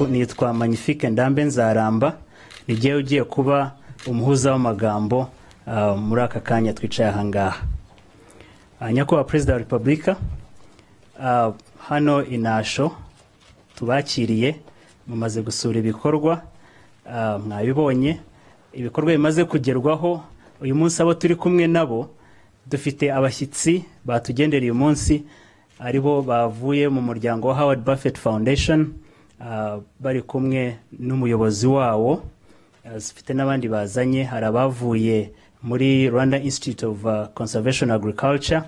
nitwa Magnifique Ndambe Nzaramba, nigiye ugiye kuba umuhuza w'amagambo muri aka kanya twicaye aha ngaha. Nyakubahwa Perezida wa Repubulika, hano Nasho tubakiriye, mumaze gusura ibikorwa, mwabibonye ibikorwa bimaze kugerwaho. Uyu munsi abo turi kumwe nabo, dufite abashyitsi batugendereye uyu munsi, aribo bavuye mu muryango wa Howard Buffett Foundation, bari kumwe n'umuyobozi wawo, zifite n'abandi bazanye. Hari abavuye muri Rwanda Institute of Conservation Agriculture,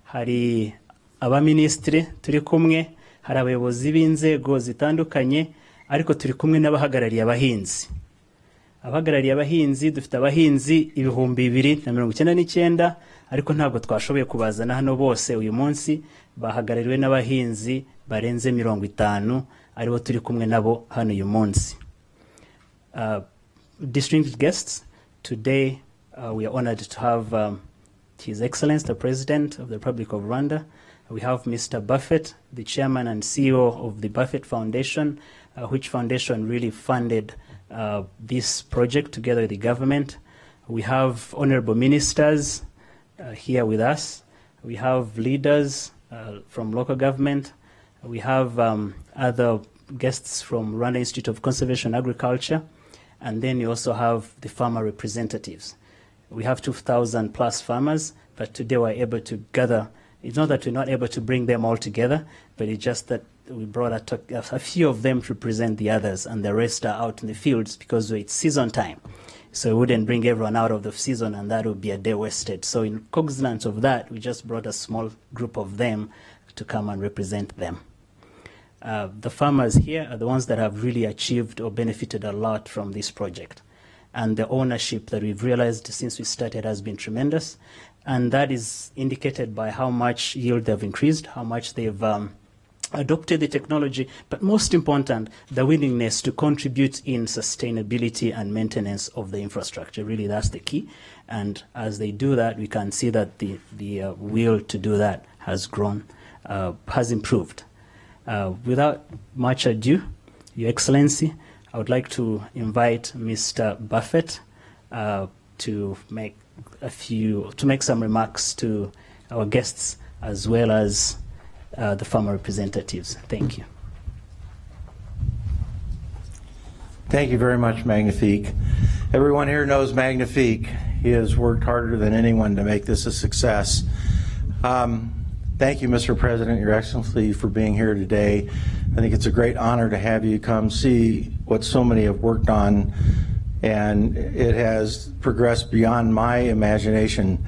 hari abaministri turi kumwe, hari abayobozi b'inzego zitandukanye, ariko turi kumwe n'abahagarariye abahinzi. Abahagarariye abahinzi, dufite abahinzi 299, ariko ntabwo twashoboye kubazana hano bose uyu munsi. Bahagarariwe n'abahinzi barenze 50, aribo turi kumwe nabo hano uyu munsi. Distinguished guests, today we are honored to have His Excellency the President of the Republic of Rwanda. We have Mr. Buffett, the Chairman and CEO of the Buffett Foundation, which foundation really funded this project together with the government. We have honorable ministers here with us. We have leaders from local government. We have other guests from Rwanda Institute of Conservation Agriculture. And then you also have the farmer representatives. We have 2,000 plus farmers, but today we're able to gather. It's not that we're not able to bring them all together, but it's just that we brought a few of them to present the others, and the rest are out in the fields because it's season time. So we wouldn't bring everyone out of the season, and that would be a day wasted. So in cognizance of that, we just brought a small group of them to come and represent them. The farmers here are the ones that have really achieved or benefited a lot from this project. And the ownership that we've realized since we started has been tremendous. And that is indicated by how much yield they've increased, how much they've adopted the technology, but most important, the willingness to contribute in sustainability and maintenance of the infrastructure. Really, that's the key. And as they do that, we can see that the will to do that has grown, has improved. Without much ado, Your Excellency, I would like to invite Mr. Buffett to make some remarks to our guests as well as the farmer representatives. Thank you. Thank you very much, Magnifique. Everyone here knows Magnifique. He has worked harder than anyone to make this a success. Thank you, Mr. President, Your Excellency, for being here today. I think it's a great honor to have you come see what so many have worked on, and it has progressed beyond my imagination.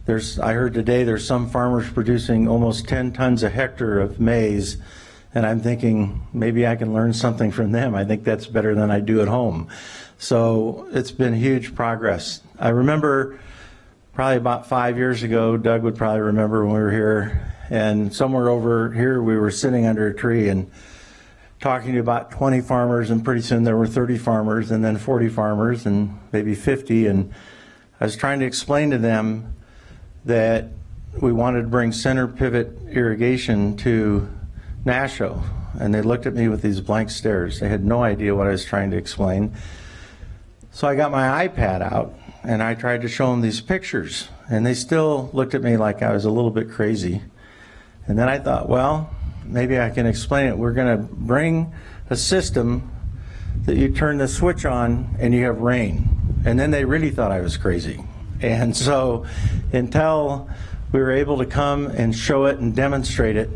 I heard today there's some farmers producing almost 10 tons a hectare of maize, and I'm thinking maybe I can learn something from them. I think that's better than I do at home. So it's been huge progress. I remember probably about 5 years ago, Doug would probably remember when we were here, and somewhere over here we were sitting under a tree and talking to about 20 farmers, and pretty soon there were 30 farmers, and then 40 farmers, and maybe 50, and I was trying to explain to them that we wanted to bring center pivot irrigation to Nasho, and they looked at me with these blank stares. They had no idea what I was trying to explain. So I got my iPad out and I tried to show them these pictures, and they still looked at me like I was a little bit crazy. And then I thought, well, maybe I can explain it. We're going to bring a system that you turn the switch on and you have rain. And then they really thought I was crazy. And so until we were able to come and show it and demonstrate it,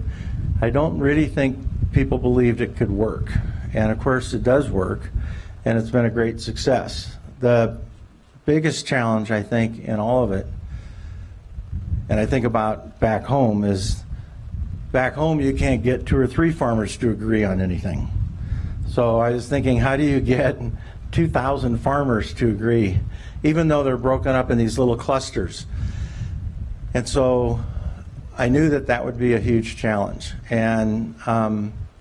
I don't really think people believed it could work. And of course it does work, and it's been a great success. The biggest challenge, I think, in all of it, and I think about back home, is back home you can't get 2 or 3 farmers to agree on anything. So I was thinking, how do you get 2,000 farmers to agree, even though they're broken up in these little clusters? And so I knew that that would be a huge challenge. And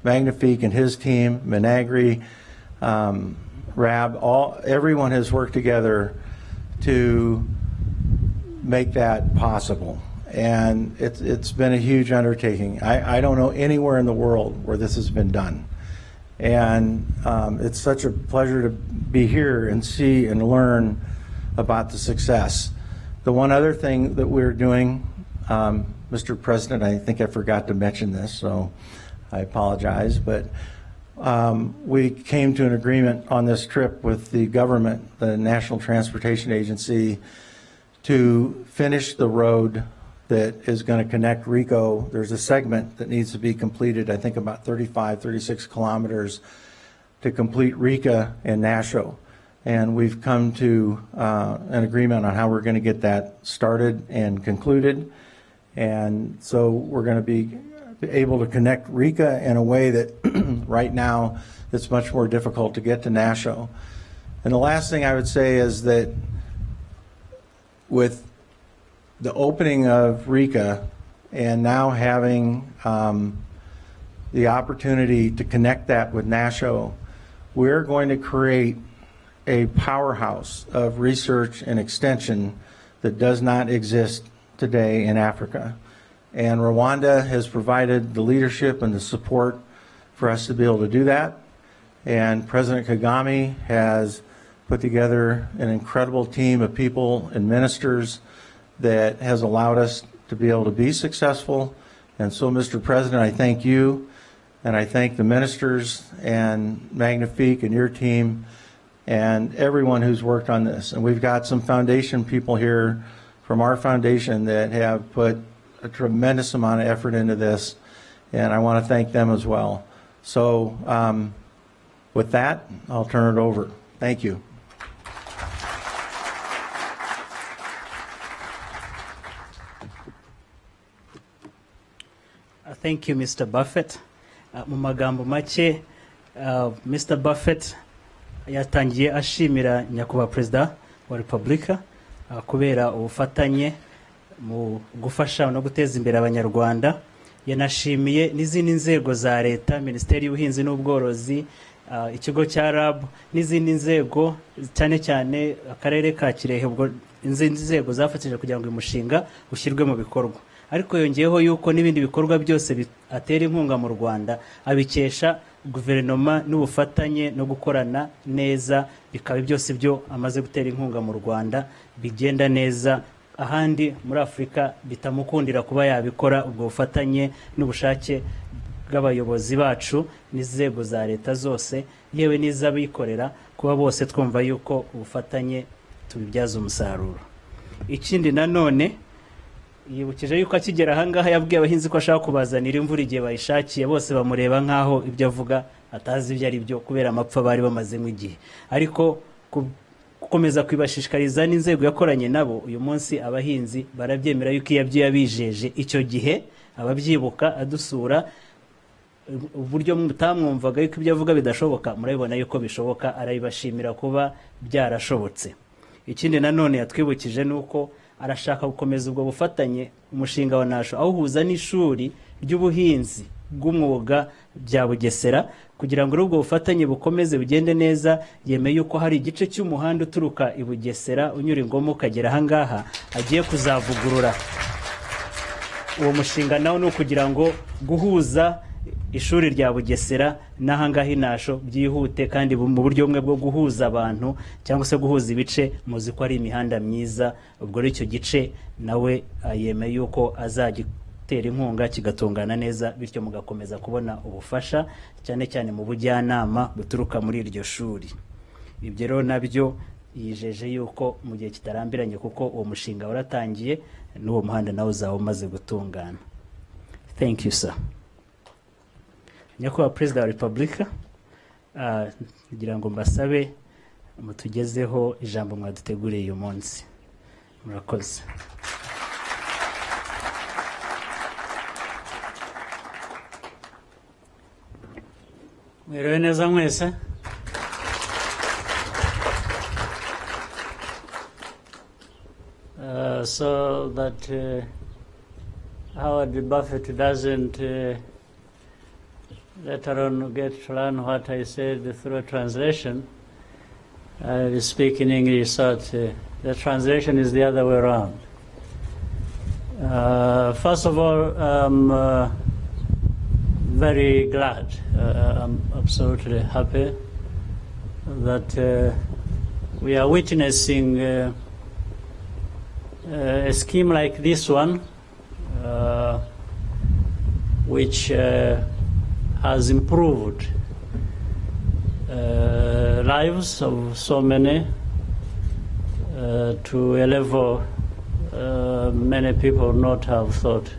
Magnifique and his team, Minagri, Rab, everyone has worked together to make that possible. And it's been a huge undertaking. I don't know anywhere in the world where this has been done. And it's such a pleasure to be here and see and learn about the success. The one other thing that we're doing, Mr. President, I think I forgot to mention this, so I apologize, but we came to an agreement on this trip with the government, the National Transportation Agency, to finish the road that is going to connect Rico. There's a segment that needs to be completed, I think about 35, 36 kilometers to complete Rica and Nasho. And we've come to an agreement on how we're going to get that started and concluded. And so we're going to be able to connect Rica in a way that right now it's much more difficult to get to Nasho. And the last thing I would say is that with the opening of Rica and now having the opportunity to connect that with Nasho, we're going to create a powerhouse of research and extension that does not exist today in Africa. And Rwanda has provided the leadership and the support for us to be able to do that. And President Kagame has put together an incredible team of people and ministers that has allowed us to be able to be successful. And so, Mr. President, I thank you, and I thank the ministers and Magnifique and your team and everyone who's worked on this. And we've got some foundation people here from our foundation that have put a tremendous amount of effort into this, and I want to thank them as well. So with that, I'll turn it over. Thank you. Thank you, Mr. Buffett. Mu magambo make, Mr. Buffett yatangiye ashimira nyakubahwa Perezida wa Repubulika kubera ubufatanye mu gufasha no guteza imbere abanyarwanda. Yanashimiye n'izindi nzego za leta, Minisiteri y'Ubuhinzi n'Ubworozi, ikigo cya RAB n'izindi nzego, cyane cyane akarere ka Kirehe, ubwo izindi nzego zafatije kugira ngo uyu mushinga ushyirwe mu bikorwa. Ariko yongeyeho yuko n'ibindi bikorwa byose atera inkunga mu Rwanda abikesha guverinoma n'ubufatanye no gukorana neza, bikaba byose byo amaze gutera inkunga mu Rwanda bigenda neza, ahandi muri Afurika bitamukundira kuba yabikora. Ubwo bufatanye n'ubushake bw'abayobozi bacu n'inzego za leta zose, yewe n'iz'abikorera, kuba bose twumva yuko ubufatanye tubibyaza umusaruro. Ikindi nanone yibukije yuko akigera ahangaha yabwiye abahinzi ko ashaka kubazanira imvura igihe bayishakiye. Bose bamureba nkaho ibyo avuga atazi ibyo ari byo kubera amapfa bari bamazemo igihe, ariko gukomeza kwibashishikariza n'inzego yakoranye nabo, uyu munsi abahinzi barabyemera yuko iyo yabijeje icyo gihe, ababyibuka adusura, uburyo mutamwumvaga yuko ibyo avuga bidashoboka, murabibona yuko bishoboka. Arabibashimira kuba byarashobotse. Ikindi nanone yatwibukije nuko arashaka gukomeza ubwo bufatanye, umushinga wa Nasho awuhuza n'ishuri ry'ubuhinzi bw'umwuga bya Bugesera, kugira ngo ubwo bufatanye bukomeze bugende neza. Yemeye yuko hari igice cy'umuhanda uturuka i Bugesera unyura Ingoma ukagera ahangaha agiye kuzavugurura. Uwo mushinga nawo ni ukugira ngo guhuza ishuri rya Bugesera n'ahangaha i Nasho byihute, kandi mu buryo bumwe bwo guhuza abantu cyangwa se guhuza ibice. Muzi ko ari imihanda myiza, ubwo rero icyo gice nawe yemeye yuko azagitera inkunga kigatungana neza, bityo mugakomeza kubona ubufasha cyane cyane mu bujyanama buturuka muri iryo shuri. Ibyo rero nabyo yijeje yuko mu gihe kitarambiranye, kuko uwo mushinga waratangiye n'uwo muhanda nawe uzaba umaze gutungana. Thank you, sir. Nyakubahwa Perezida wa Repubulika, kugira ngo mbasabe mutugezeho ijambo mwaduteguriye uyu munsi. Murakoze. Mwiriwe neza mwese. So that Howard Buffett doesn't later on get to learn what I said through a translation, I will speak in English, so the translation is the other way around. First of all, very glad. I'm absolutely happy that we are witnessing a scheme like this one, which has improved lives of so many to a level many people not have thought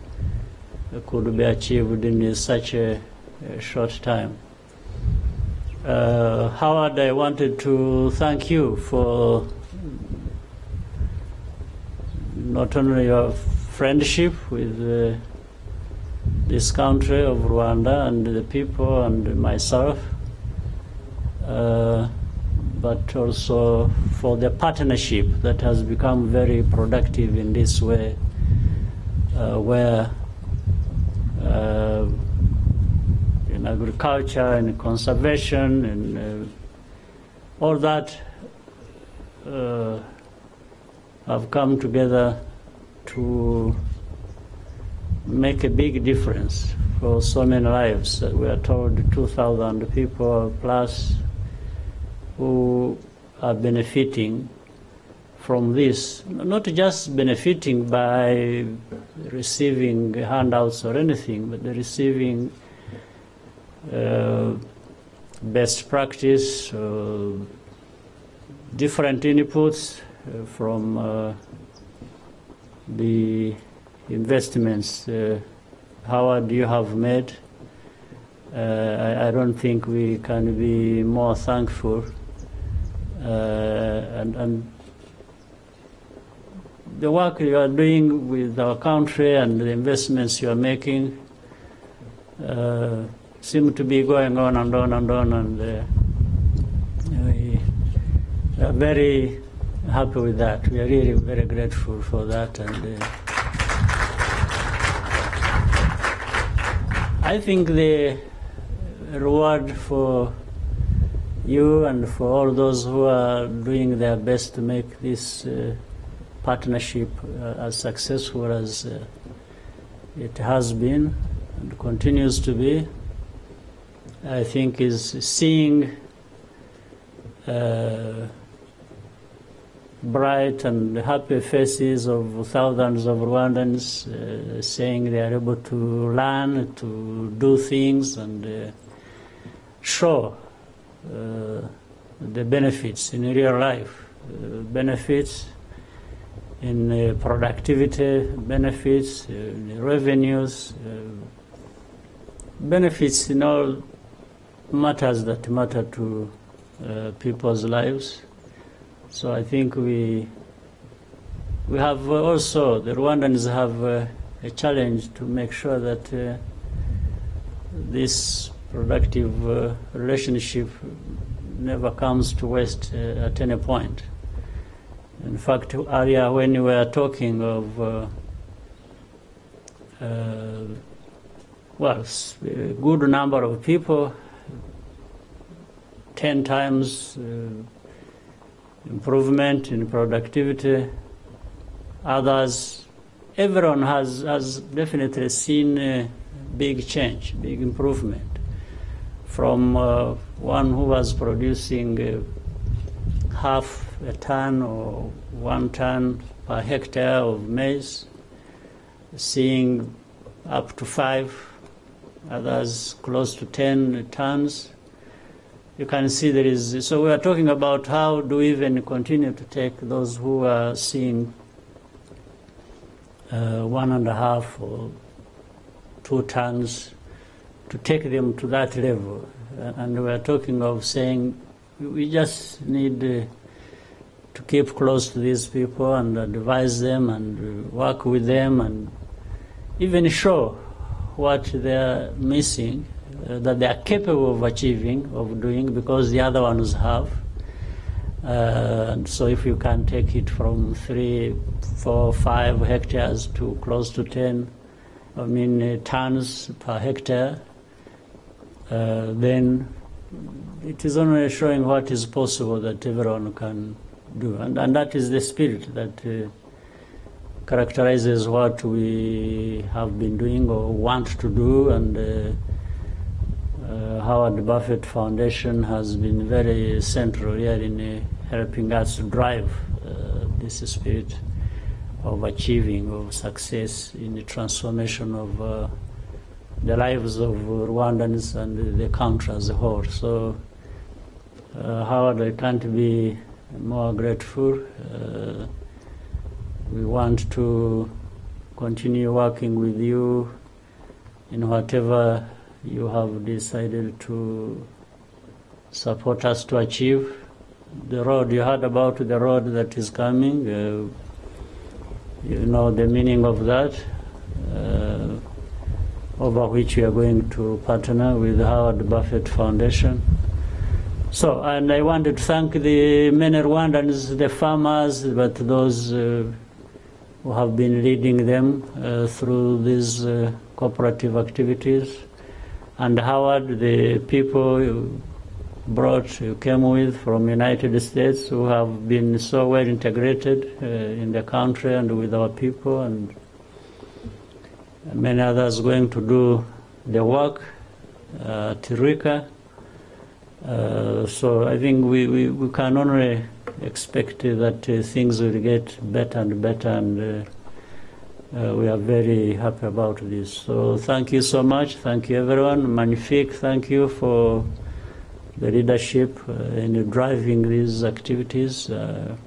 could be achieved in such a short time. Howard, I wanted to thank you for not only your friendship with this country of Rwanda and the people and myself, but also for the partnership that has become very productive in this way, where in agriculture and conservation and all that have come together to make a big difference for so many lives. We are told 2,000 people plus who are benefiting from this, not just benefiting by receiving handouts or anything, but they're receiving best practice, different inputs from the investments Howard you have made. I don't think we can be more thankful, and the work you are doing with our country and the investments you are making seem to be going on and on and on, and we are very happy with that. We are really very grateful for that, and I think the reward for you and for all those who are doing their best to make this partnership as successful as it has been and continues to be, I think is seeing bright and happy faces of thousands of Rwandans saying they are able to learn, to do things and show the benefits in real life, benefits in productivity, benefits in revenues, benefits in all matters that matter to people's lives. So I think we have also, the Rwandans have a challenge to make sure that this productive relationship never comes to waste at any point. In fact, earlier when we were talking of well, a good number of people, 10 times improvement in productivity, others, everyone has definitely seen a big change, big improvement. From one who was producing half a ton or 1 ton per hectare of maize, seeing up to 5, others close to 10 tons. You can see there is, so we are talking about how do we even continue to take those who are seeing 1.5 or 2 tons, to take them to that level. And we are talking of saying we just need to keep close to these people and advise them and work with them and even show what they are missing, that they are capable of achieving, of doing, because the other ones have. So if you can take it from 3, 4, 5 hectares to close to 10, tons per hectare, then it is only showing what is possible that everyone can do. And that is the spirit that characterizes what we have been doing or want to do, and Howard Buffett Foundation has been very central here in helping us to drive this spirit of achieving of success in the transformation of the lives of Rwandans and the country as a whole. So, Howard, I can't be more grateful. We want to continue working with you in whatever you have decided to support us to achieve. The road, you heard about the road that is coming. You know the meaning of that, over which we are going to partner with the Howard Buffett Foundation. So, and I wanted to thank the many Rwandans, the farmers, but those who have been leading them through these cooperative activities. And Howard, the people you came with from United States who have been so well integrated in the country and with our people, and many others going to do the work at Irrigation. So I think we can only expect that things will get better and better, and we are very happy about this. So thank you so much. Thank you, everyone. Magnifique, thank you for the leadership in driving these activities. And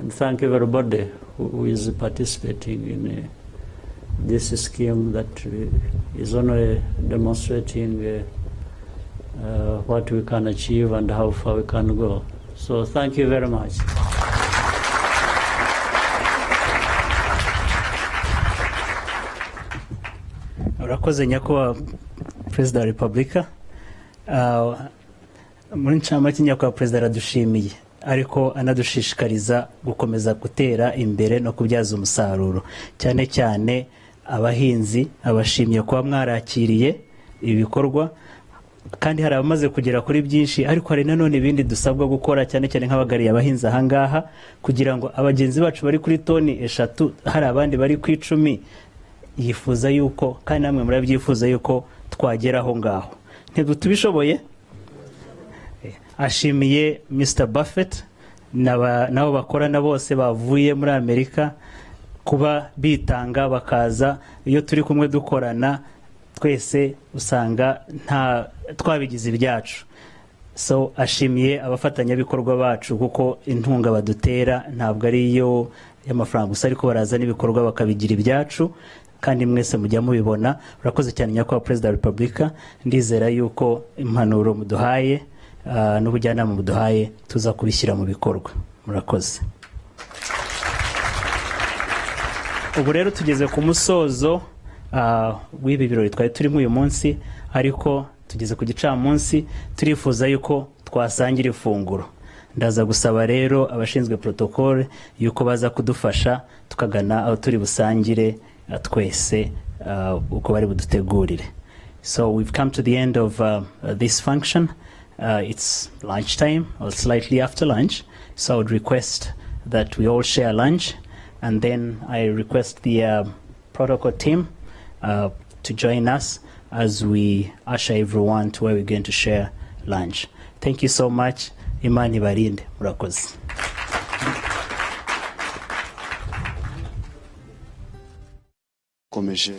thank everybody who is participating in this scheme that is only demonstrating what we can achieve and how far we can go. So thank you very much. Urakoze nyakubahwa Perezida wa Repubulika. Muri ncamake nyakubahwa Perezida aradushimiye, ariko anadushishikariza gukomeza gutera imbere no kubyaza umusaruro, cyane cyane abahinzi. Abashimye kuba mwarakiriye ibikorwa, kandi hari abamaze kugera kuri byinshi, ariko hari nanone ibindi dusabwa gukora, cyane cyane nk'abagariye abahinzi ahangaha, kugira ngo abagenzi bacu bari kuri toni 3 hari abandi bari ku 10, yifuza yuko kandi namwe murabyifuza yuko twageraho ngaho. Ntibutubishoboye. Ashimiye Mr. Buffett nabo bakorana bose bavuye muri Amerika kuba bitanga bakaza. Iyo turi kumwe dukorana twese usanga nta twabigize ibyacu. So ashimiye abafatanyabikorwa bacu, kuko intunga badutera ntabwo ari iyo y'amafaranga gusa, ariko baraza n'ibikorwa bakabigira ibyacu, kandi mwese mujya mubibona. Urakoze cyane nyakubahwa Perezida wa Repubulika. Ndizera yuko impanuro muduhaye n'ubujyanama muduhaye tuza kubishyira mu bikorwa. Murakoze. Ubu rero tugeze ku musozo w'ibi birori twari turimo uyu munsi, ariko tugeze ku gicamunsi. Turifuza yuko twasangira ifunguro. Ndaza gusaba rero abashinzwe protocole yuko baza kudufasha tukagana aho turi busangire twese uko bari budutegurire. So we've come to the end of this function. It's lunchtime, or slightly after lunch, so I would request that we all share lunch, and then I request the protocol team to join us as we usher everyone to where we're going to share lunch. Thank you so much. Imani barinde. Murakoze. Komeje